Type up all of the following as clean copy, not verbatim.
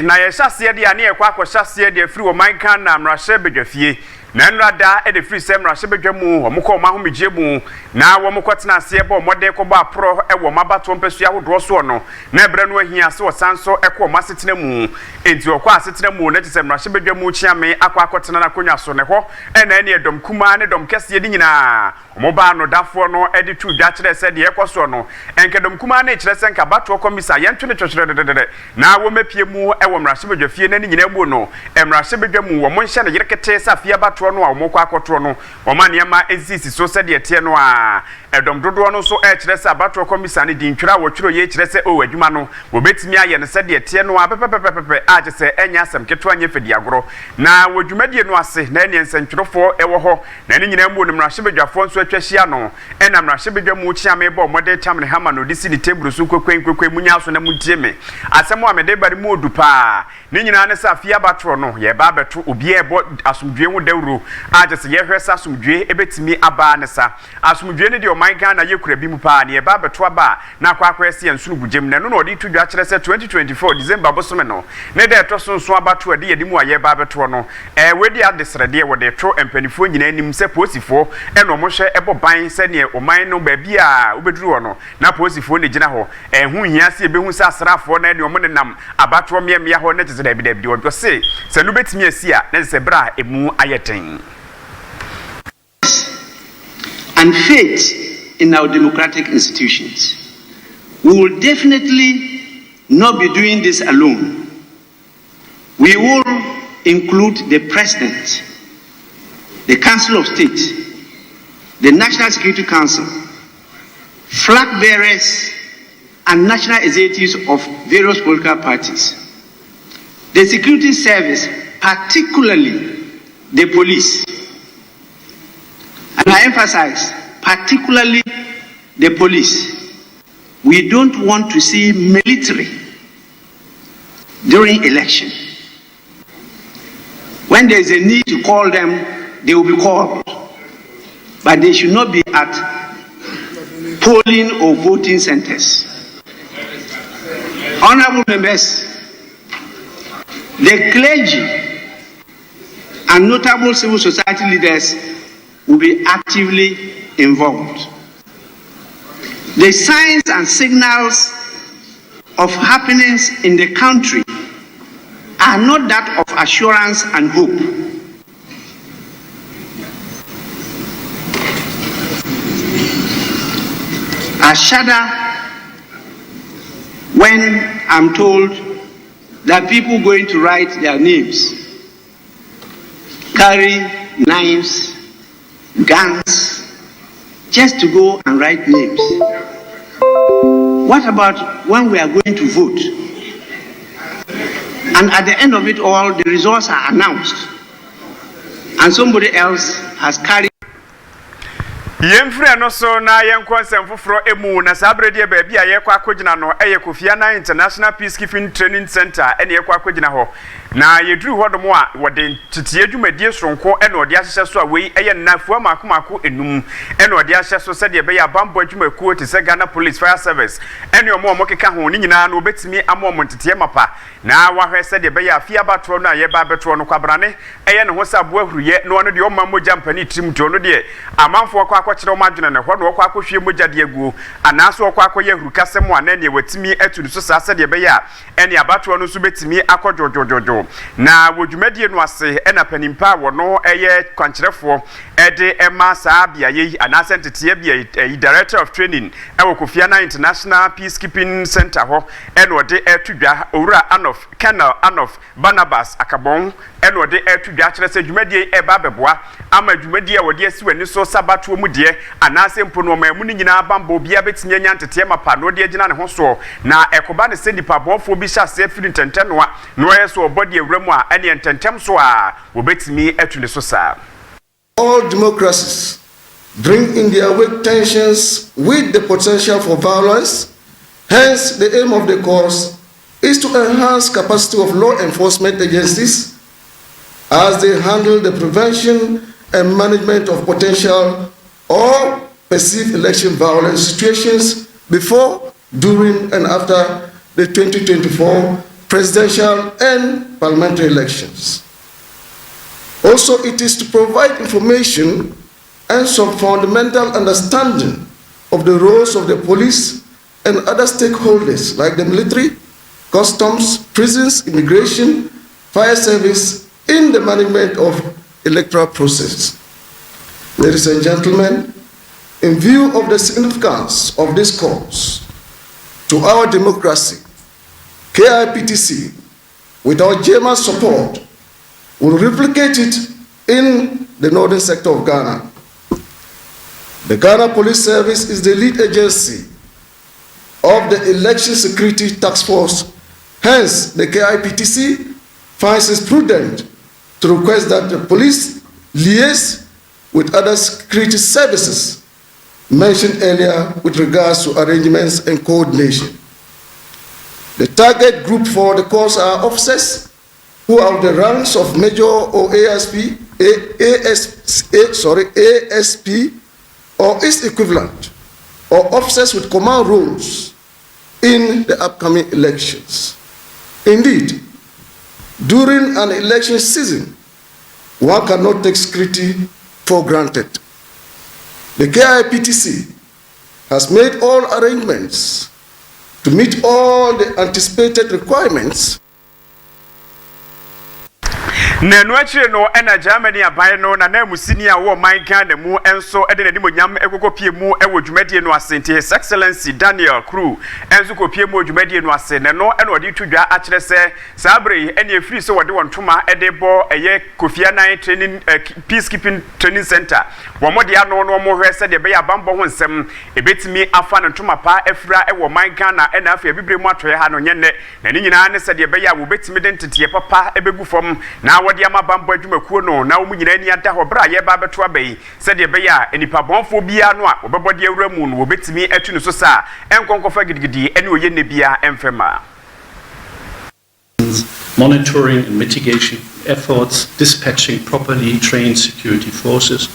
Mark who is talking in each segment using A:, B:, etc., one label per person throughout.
A: Na ye hyase de ane ye kwa hyase de afiri wo man kan na mrahye bedwafie na nrada e de free sem mrahye bedwamu omukọ mahomegye mu na wo mukọtena ase ebo mode kọbọ apro e wo mabato mpesua hodo so no na ebre no ahia se wo sanso e kọ masetena mu enti okọ asetena mu na tse mrahye bedwamu chiame akọ akọtena na konwa so ne ho e na ene edom kuma ne dom kese de nyina omoba no dafo no e de tu dwa kire se de e kọ so no enkedom kuma na kire se nka bato komisa yentu ne twetwere de na wo mapie mu e wo mrahye bedwafie na ni nyina mu no mrahye bedwamu wo monhye ne yerekete safia bato no a omokọ akọtro no omaniema ezisi so se de tie no a edom dodo no so e kire se abato komisa ne din twira wo twiro ye kire se o adwuma no wo betimi aye ne se de tie no a pepepepepe a je se enya asem keto anye fedi agoro na wo dwumadie no ase na ene nsentwirofo e wo ho na ne nyina mu no mrahye bedwafo nso atwahia no e na mrahye bedwamu chiame bo mode tamne hama no disi ni teburu so kwekwen munya so na mutie me asem a mede bari mu odupa ne nyina ne safia abato no ye ba beto obi e bo asomdwe hu dawro a je se ye hwesa asomdwe ebetimi aba ne sa asomdwe ne de o man Ghana ye kura bi mu pa ne ba beto aba na kwa akwese nsunu gugem na no no de tudwa kire se 2024 December bosome no ne de to sonso abato ade ye dimu aye ba beto no wedi adesrede wo de tro empanifo nyina anim se posifo e no mo hwe ebo ban se ne o man no ba bi a obeduru wo no na posifo ne gina ho hu hia se ebehu se asrafo na de o mo ne nam abato miamia ho ne tese da bi de wo se no betimi asi a ne se bra emu ayeten
B: and faith in our democratic institutions. We will definitely not be doing this alone. We will include the President, the Council of State, the National Security Council, flag bearers, and national executives of various political parties. The security service, particularly the police, and I emphasize, particularly the police. We don't want to see military during election. When there is a need to call them, they will be called. But they should not be at polling or voting centers. Honorable members, the clergy and notable civil society leaders will be actively involved. The signs and signals of happenings in the country are not that of assurance and hope. I shudder when I'm told that people going to write their names carry knives, guns, just to go and write names. What about when we are going to vote? And at the end of it all, the results are announced, and somebody else has carried.
A: Yemfre no so na yenkonsem foforo emu na sabrede ba bia ye kwa akogina no Kofi na International Peacekeeping Training Center ene ye kwa akogina ho na yeduru hodomo a wode titie dwumadie soronko ene ode ahye so a wei eye nnafua makomako enum ene ode ahye so se de be ya bambo adwumakuo te se Ghana Police Fire Service ene omo keka ho ni nyina na obetimi amom ntete mapa na wahwe se de be ya afia bato no aye ba beto no kwabrane eye ne ho sabo ahuruye no no de omammoja mpani trim to no de amanfo kwa akọkire omadwene ne ho no kwa akọhwie mogya de aguo anaso kwa akọye hurukasem a na ne watimi aturu so sa de be ya ene abato no so betimi akọjojojojo na wodwumadie no ase ena panimpa wo no eye kwankyerefo ede ema saa bia ye anase ntete bia director of training ewo Kofi na International Peacekeeping Center ho ene ode atudwa owura anof Colonel Anof Barnabas Akabon ene ode atudwa kire se dwumadie eba beboa ama dwumadie wode asiwani so sabato mu de anase mpo no mamu ni nyina bambo bia betimi anya ntete mapa no de agina ne ho so na ekoba ne senipa bonfo bi sha se firi ntentenoa no yeso obodi ewramu a ene ntentem so a wobetimi atune so sa.
C: All democracies bring in their weight tensions with the potential for violence. Hence, the aim of the course is to enhance capacity of law enforcement agencies as they handle the prevention and management of potential or perceived election violence situations before, during, and after the 2024 presidential and parliamentary elections. Also, it is to provide information and some fundamental understanding of the roles of the police and other stakeholders like the military, customs, prisons, immigration, fire service in the management of electoral process. Ladies and gentlemen, in view of the significance of this cause to our democracy, KIPTC, with our German support, will replicate it in the northern sector of Ghana. The Ghana Police Service is the lead agency of the Election Security Task Force. Hence, the KIPTC finds it prudent to request that the police liaise with other security services mentioned earlier with regards to arrangements and coordination. The target group for the course are officers who have the ranks of Major or ASP or its equivalent, or officers with command roles in the upcoming elections. Indeed, during an election season, one cannot take security for granted. The KIPTC has made all arrangements to meet all the anticipated requirements.
A: Nenu achire no ena Germany aban no na na musini a wo man Ghana mu enso ede na dimonyam ekokopie mu ewo dwumadie no asente His Excellency Daniel Crew enso kopie mu dwumadie no ase ne no ena odi twudwa akire se sabre ene efiri se wode wontoma ede bo eye Kofi Annan training peacekeeping training center wo mode ano no mo hwe se de be ya bambo ho nsem ebetimi afa ne ntoma pa efira ewo man Ghana ena afa bibre mu atoye ha no nyenne na ni nyina ne se de be ya wo betimi de ntete papa ebegu fom na wode amabambo adwumakuo no na wo nyina ni ada ho bra ye ba beto abai se de be ya enipa bonfo bia no a obebode awura mu no wo betimi atu no so sa enkonkofa gidigidi ene oye ne bia emfema.
D: Monitoring and mitigation efforts, dispatching properly trained security forces,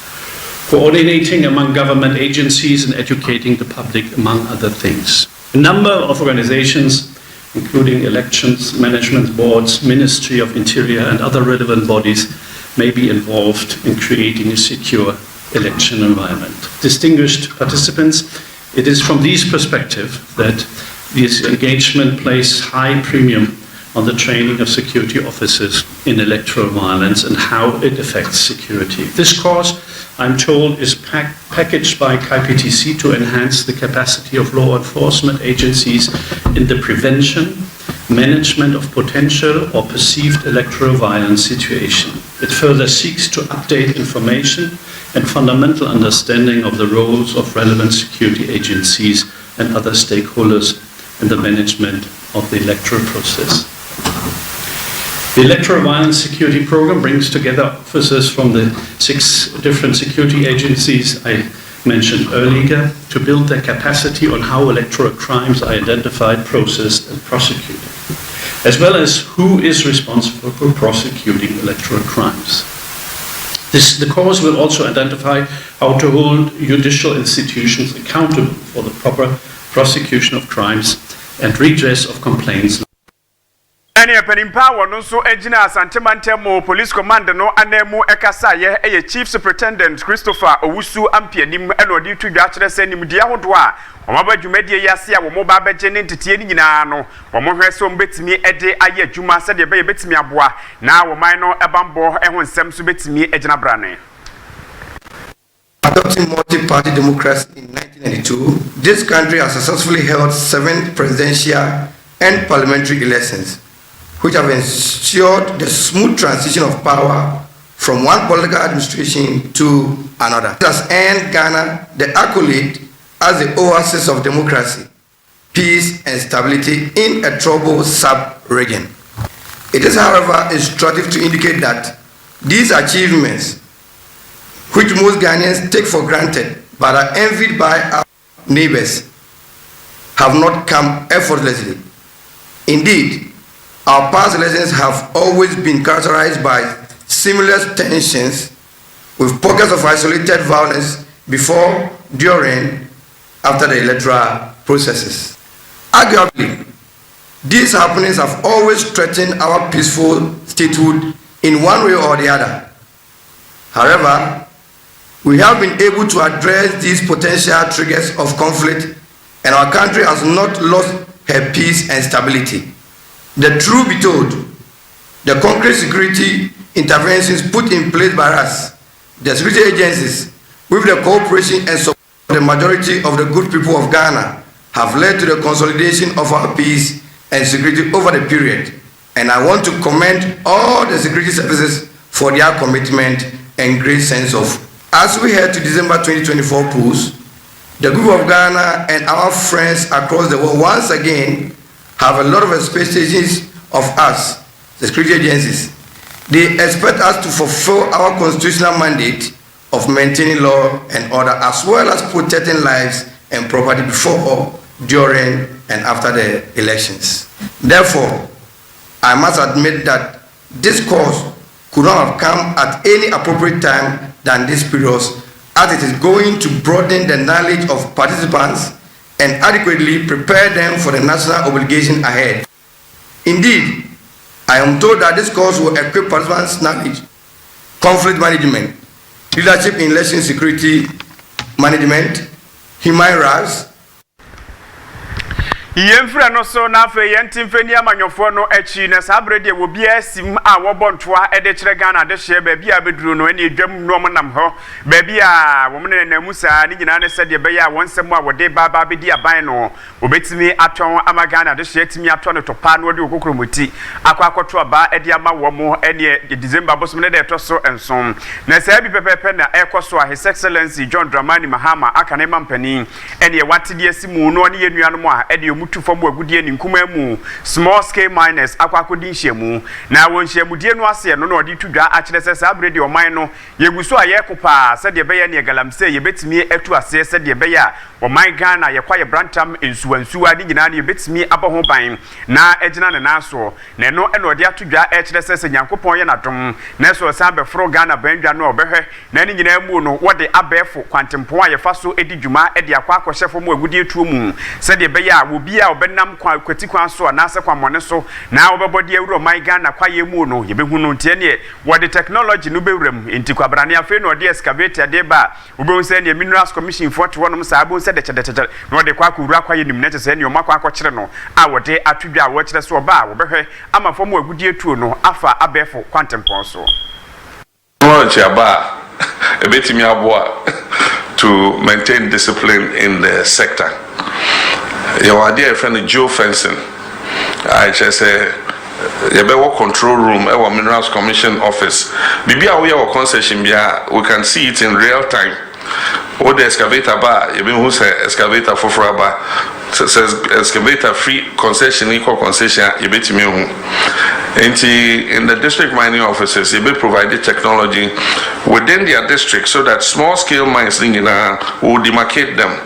D: coordinating among government agencies and educating the public, among other things. A number of organizations, including elections, management boards, Ministry of Interior and other relevant bodies, may be involved in creating a secure election environment. Distinguished participants, it is from this perspective that this engagement places high premium on the training of security officers in electoral violence and how it affects security. This course, I'm told, is packaged by KIPTC to enhance the capacity of law enforcement agencies in the prevention, management of potential or perceived electoral violence situation. It further seeks to update information and fundamental understanding of the roles of relevant security agencies and other stakeholders in the management of the electoral process. The Electoral Violence Security Program brings together officers from the 6 different security agencies I mentioned earlier to build their capacity on how electoral crimes are identified, processed and prosecuted, as well as who is responsible for prosecuting electoral crimes. The course will also identify how to hold judicial institutions accountable for the proper prosecution of crimes and redress of complaints.
A: Ene penimpa wono so agina Asante Mantemo Police Command no anemu ekasa ye Chief Superintendent Christopher Owusu ampianim ene odi tudwa kire se nimdia hodo a omaba dwumadie yase a wo mo ba beje ne ntetie ni nyina no wo mo hwe so mbetimi ede aye adwuma se de be betimi aboa na wo man no ebambo ehon nsem so betimi agina brane.
E: Adopting multi-party democracy in 1992, this country has successfully held 7 presidential and parliamentary elections, which have ensured the smooth transition of power from one political administration to another. It has earned Ghana the accolade as the oasis of democracy, peace and stability in a troubled sub-region. It is, however, instructive to indicate that these achievements, which most Ghanaians take for granted but are envied by our neighbors, have not come effortlessly. Indeed, our past elections have always been characterized by similar tensions, with pockets of isolated violence before, during, after the electoral processes. Arguably, these happenings have always threatened our peaceful statehood in one way or the other. However, we have been able to address these potential triggers of conflict, and our country has not lost her peace and stability. The truth be told, the concrete security interventions put in place by us, the security agencies, with the cooperation and support of the majority of the good people of Ghana, have led to the consolidation of our peace and security over the period. And I want to commend all the security services for their commitment and great sense of. As we head to December 2024 polls, the group of Ghana and our friends across the world once again have a lot of expectations of us, the security agencies. They expect us to fulfill our constitutional mandate of maintaining law and order, as well as protecting lives and property before, during, and after the elections. Therefore, I must admit that this course could not have come at any appropriate time than this period, as it is going to broaden the knowledge of participants and adequately prepare them for the national obligation ahead. Indeed, I am told that this course will equip participants' knowledge, conflict management, leadership in election security management, human rights.
A: Yemfra no so na fe yentimfani amanyofo no echi na sabrede wo bia sim a wo bontoa ede kire Ghana de hye ba bia beduru no ene dwam no nam ho ba bia wo mne na musa ni nyina ne sede be ya wonsem a wode baba bedi aban no obetimi aton ama Ghana de hye timi aton no topa no de okokromoti akwakoto aba ede ama wo mo ene December bosom ne de toso ensom na sa bi pepepe na ekoso a His Excellency John Dramani Mahama akane mampani ene watede asimu no ne yenuanom a ede to form agudie ni nkuma mu small scale miners akwakodi nhyiamu na won hyiamudie no ase no na odi tudwa a kire sesa abredi oman no yeguso a yekopa se de beya ne galamse yebetimi atu ase se de beya oman Ghana ye kwaye brantam ensuansuwa ni nyina ne yebetimi abaho ban na egina ne naso na no eno odi atudwa a kire sesa nyankopon ye nadom na so sa be fro Ghana bandwa no obehwe na ni nyina mu no wode abefo kwantempon a ye faso edi dwuma edi akwa akohyefo mu agudie tuo mu se de beya obi a obenam kwati kwan so na ase kwamone so na obebodi awuro man Ghana kwaye mu no yebehunu ntie ne wode technology no bewrem enti kwabrane afi no de excavator de ba obehu se ne minerals commission for to wonom sa abo se de chede no wode kwa kwuru kwaye nim ne se ne o makwa akokire no a wode atudwa a wo kire so ba wo behwe ama fo mu agudie tuo no afa abefo kwantempon so
F: technology aba ebetimi aboa to maintain discipline in the sector. Your dear friend geofencing, I just say, you better control room, our Minerals Commission office. Maybe our concession, we can see it in real time. What the excavator bar, you mean who's excavator for bar, says excavator free concession, equal concession, you bet me. In the district mining offices, you be provided technology within their district so that small scale mines will demarcate them.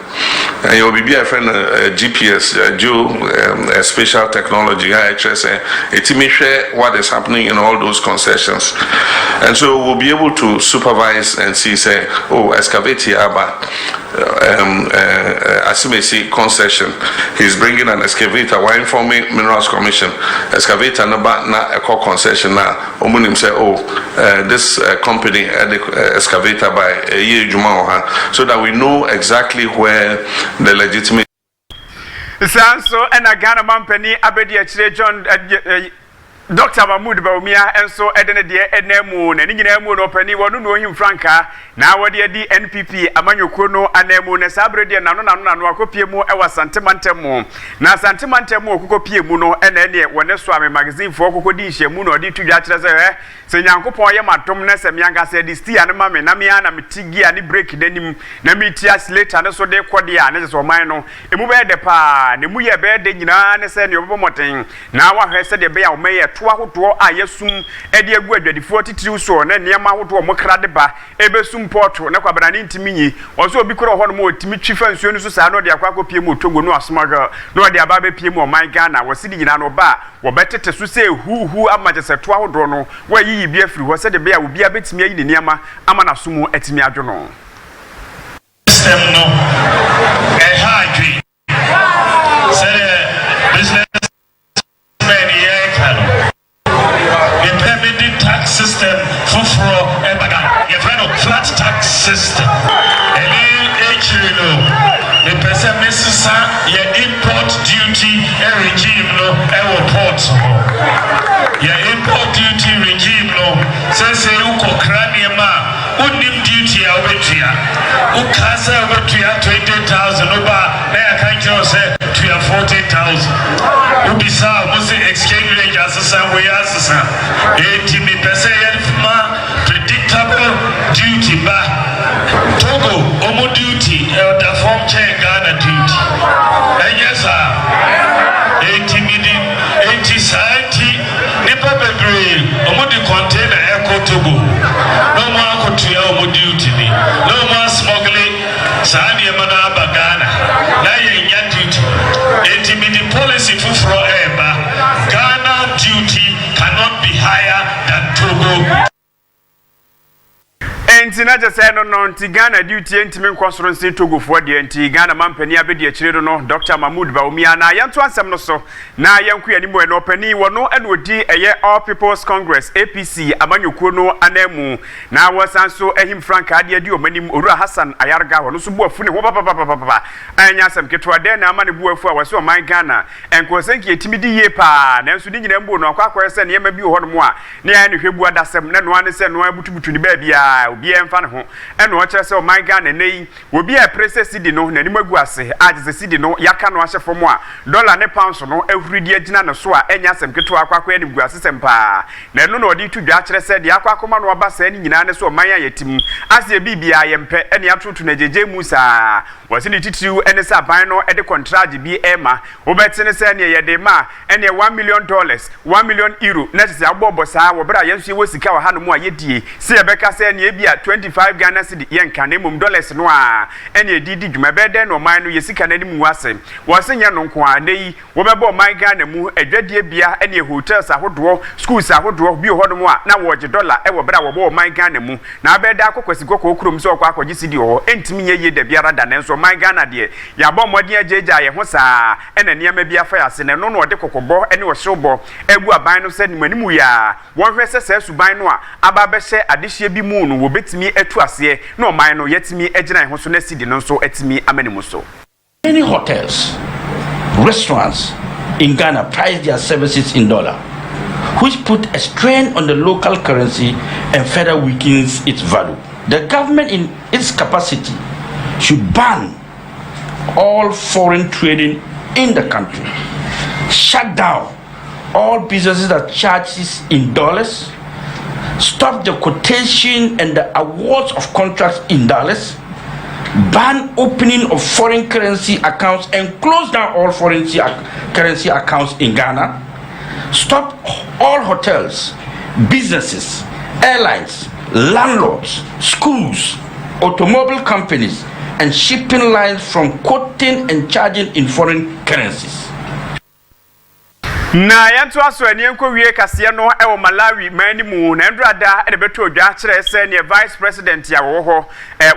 F: And you'll be a friend GPS, spatial technology, IHS, it share what is happening in all those concessions. And so we'll be able to supervise and see, say, oh, excavate here, as you may see, concession. He's bringing an excavator, while informing Minerals Commission, excavator, na a concession now. Omunim say, oh, this company excavator by a year Juma, so that we know exactly where the legitimate.
A: So and a Ghana company abedi John Dr. Mahmoud Baumia and so edene de enemu na nyina mu no pani wonu no him franka na wode di NPP amanyoko no anemu na sabrede na no akopie mu e wasantemantem na santemantem okokopie mu no ene ne wone so ame magazine fo okokodi nhyiamu no odi tudwa kire se nyankopon ye matom na se mianga se di stia ne mame na mia na mitigi ani break denim na mitias later ne so de kode a ne so man no emu be de pa ne mu ye be de nyina ne se ne obomoten na wa hwe se de be ya o meye to ahodo a yesum ede agu adwadifo titiri so na niam ahodo mo krade ba ebesum porto na kwabrane ntimi nyi ozo obi kro ho no mo timi twifa nsuo no so sa no de akwakopie mo togo no asomaga no de aba be pie mo man Ghana wasidi nyina no ba wo betete so se hu amagese to ahodo no wa yi bi afiri ho se de be ya obi abetimi ayi ne niam ama na somo atimi adwo no
G: system no hardly say business system. Any no, the person misses your import duty regime no ever ports. Your import duty regime no says you ko craniama unim duty awetia ukasa awetia 20,000 oba na yakanjo say to your 40,000 ubisa must exchange rate assassin we assassin 80% predictable duty ba Togo omo duty the form chain Ghana duty and yes sir 80 million 80 sati nipa bebre omo di container echo Togo no more ko to omo duty ni no more smuggling sani emana aba Ghana na yenya duty 80 million policy fufro eba Ghana duty cannot be higher than Togo.
A: Enti na jese no nti Ghana duty entimi nkosoro nsi Togo fo de enti Ghana mampani abedi akire no Dr. Mahmoud Baumia na yento ansem no so na yanku yanimu e no pani wono ene odi eye All People's Congress APC amanyokuo no anemu na wasanso ehim Frank ade adi omanim Owura Hassan Ayariga wono so buafu ne ho papa anya asem ketwa de na amane buafu a wase oman Ghana enkosenki etimi di ye pa na nso di nyina mbo no akwa se ne yema bi ho no mo a ne ya ne hwebu adasem na no ane se no abutubutu ni ba bia obi emfa ne ho eno o kire se o man Ghana nei obi a prese Cedi no na nimu aguase agese Cedi no yaka no ahye fom a dollar ne pounds no ahuridi agina no so a enya asem keto akwakwa ne guase sempa na eno no odi tu dwa kire se de akwakoma no oba sa ni nyina ne so o man ayetim ase bibia yempe ene atoto na jeje musa wase ni titiw ene sa ban no e de contract bi ema obetene se ne ye de ma ene $1 million $1 million euro na se abobo sa wo bra yenso ye wosika wa hanu a yedie se ye beka se ne bia 25 Ghana Cedi yenka ne mum dollars no a ene edidi dwuma bede no man no yesika na nim wase wase nya no nko a nei wo bebo man Ghana mu adwadie bia ene hotels ahodo schools ahodo bi ho no a na wo je dollar e wo bra wo bo man Ghana mu na bede akokwasi kokko krom so okwa akogye Cedi ho entimi ye de biara da ne so man Ghana de ya bo modin ajeja ye ho saa ene niam bia fa yase ne no no de kokobɔ ene wo hwebɔ egu aban no se nimanimu ya won hwese se suban no a aba be hye adehye bi mu no wo betimi atu ase na oman no yetimi agina ho so na Cedi no so atimi amanimu so.
H: Many hotels, restaurants in Ghana price their services in dollar, which put a strain on the local currency and further weakens its value. The government in its capacity should ban all foreign trading in the country, shut down all businesses that charges in dollars, stop the quotation and the awards of contracts in dollars, ban opening of foreign currency accounts and close down all foreign currency accounts in Ghana, stop all hotels, businesses, airlines, landlords, schools, automobile companies, and shipping lines from quoting and charging in foreign currencies.
A: Na yanto aso eni enko wie kase no e wo Malawi manimu na ndrada e beto odwa kire se ne vice president ya wo ho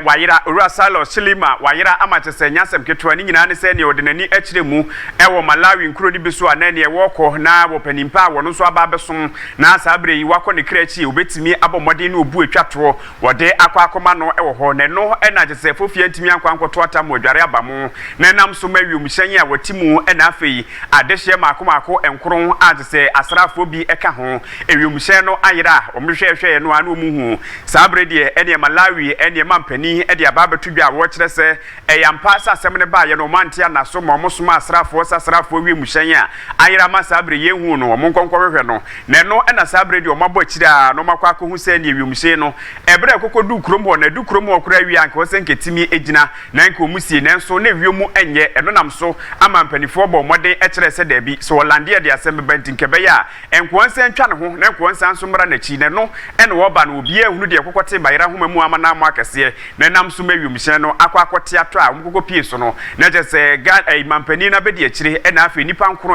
A: wayira Owura Shilima wayira amachese nyasem keto ani nyina ne se ne odenani akire mu e wo Malawi nkuro ni biso ana ne wo kɔ na wo panimpa wo no so aba besom na asabre yi wakɔ ne krachi obetimi abomode ne obu atwato wode akwa no e wo ho ne no e na jese fofie ntimi ankwankoto atam odware abamu na nam so mawium hyenye a watimu e na afei adehye makomako kron agese asrafo bi eka ho ewiumhye no ayira omhwehwehwe no anu muhu sabrede ene Malawi ene mampani ede ababetu bia wo kire se eyampa asem ne ba ye no mantia na so momosoma asrafo wiumhye a ayira ma sabre ye hu no omonkonkohwehwe no ne no ena sabrede omabo kire a no makwa ko se ne ewiumhye no ebre kokodu kromo na du kromo okura wi anka wo se nketimi egina na nka omusie ne nso na ewiumu enye eno nam so amampanifo bo modern e kire se da bi so lande de asem benti kebeya enkwonse ntwa ne ho na enkwonse anso mra na chi ne no ene wo ba no obi ehunu de kokote bayira homa mu amana mu akese na nam so mawiumhye no akwakote ato a umkoko pie so no na je se ga mampani na bedi akire ena afi nipa nkoro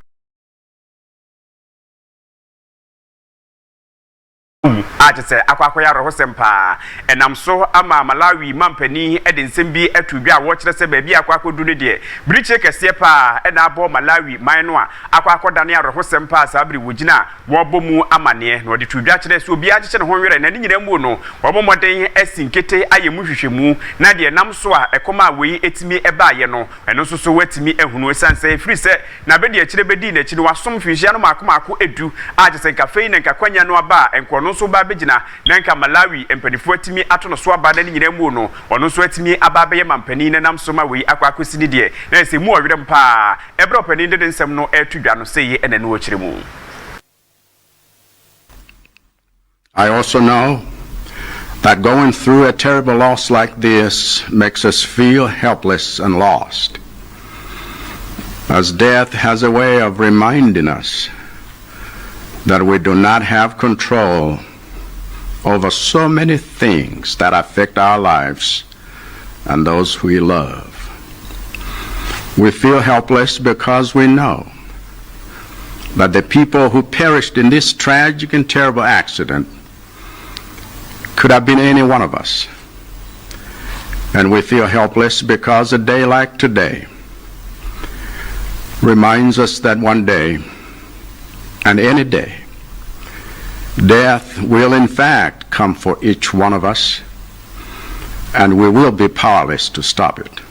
A: Ajese akwakoya rohosempa enam so ama Malawi mampani ede nsem bi atudwa wo kire se ba bi akwakodu ne de briche kese pa ena abo Malawi man no a akwakoda ne rohosempa sabri wogina wo bomu amane no de tudwa kire se obi agye ne ho were na nyina mu no wo bomoden asinkete ayemu hwehwemu na de nam so a ekoma wei etimi eba ye no eno so so watimi ehunu sanse free se na be de akire bedi na kire wasom fihia no makomako edu ajese kafei na nkakwanya no aba enko so ba begina nanka Malawi empanifo atimi ato no so aba na nyina mu no ono so atimi aba be mampani na nam so ma wei akwakosi ni de na se mu owere mpa ebro pani de nsem no etudwa no seye ene no okire mu.
I: I also know that going through a terrible loss like this makes us feel helpless and lost, as death has a way of reminding us that we do not have control over so many things that affect our lives and those we love. We feel helpless because we know that the people who perished in this tragic and terrible accident could have been any one of us. And we feel helpless because a day like today reminds us that one day, and any day, death will in fact come for each one of us, and we will be powerless to stop it.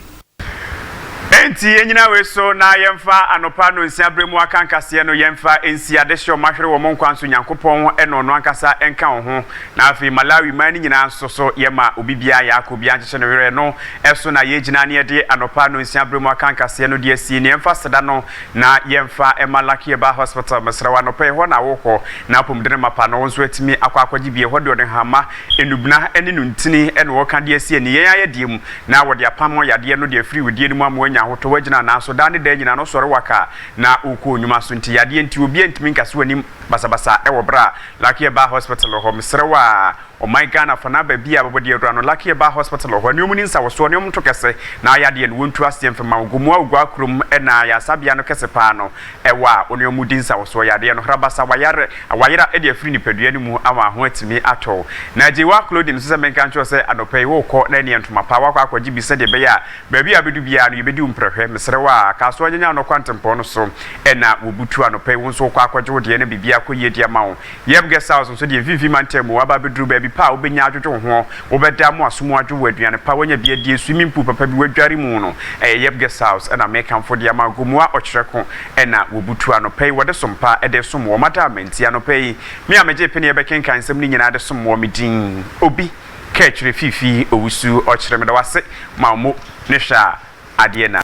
A: Enti enyina we so na yemfa anopa no nsia bremu akankase no yemfa ensia de hye omahwere wo monkwanso nyankopon eno no ankasa enka ho na afi Malawi man nyina so yema obibia ya akobia nkye no were no eso na yegina ne de anopa no nsia bremu akankase no de asi ne yemfa seda no na yemfa emalaki ba hospital mesrawa no pe ho na wo na pomdene mapa no nso atimi akwakwagi bie ho de odin hama enubna ene no ntini ene wo ka de asi ne yen ayediem na wo de apam yade no de free wodie ni mu amwanya hoto wagina na so dane da nyina no sore waka na uko nyuma so nti yade nti obi ntimi nkase wani basabasa ewo bra Lucky Ba Hospital ho mesrewa o my Ghana fana ba bia babodi edura no Lucky Ba Hospital ho ne omuni nsa wo so ne omto kese na yade ne wontu asem fema ogumu agwa krom na ya sabia no kese pa no ewa oni omudi nsa wo so yade no hrabasa wayera e de afiri ni padua ni mu ama ho atimi ato na jewa clothing so se menka ncho se anopai wo ko na ne ntoma pa wakwa akwaji bi se de be ya ba bia bedu bia no yebedi umprehwe mesrewa ka so nyanya no kwantempo no so na wobutu anopai wo so kwa akwaji wo de ne bibia koye dia ma wo yeb guest house so de vivi mantem wo aba bedru ba bi pa obenya adwodwo ho wo beda mo asomo adwo waduane pa wonya bia die swimming pool papa bi wadware mu no yeb guest house na make for dia ma gomua okyereko na wobutu anopai wo de sompa de som wo mata menti anopai me ameje pene ye bekenkan nsem ni nyina de som wo medin obi ka kyere fifi owusu okyere me da wase ma mo ne hwa ade na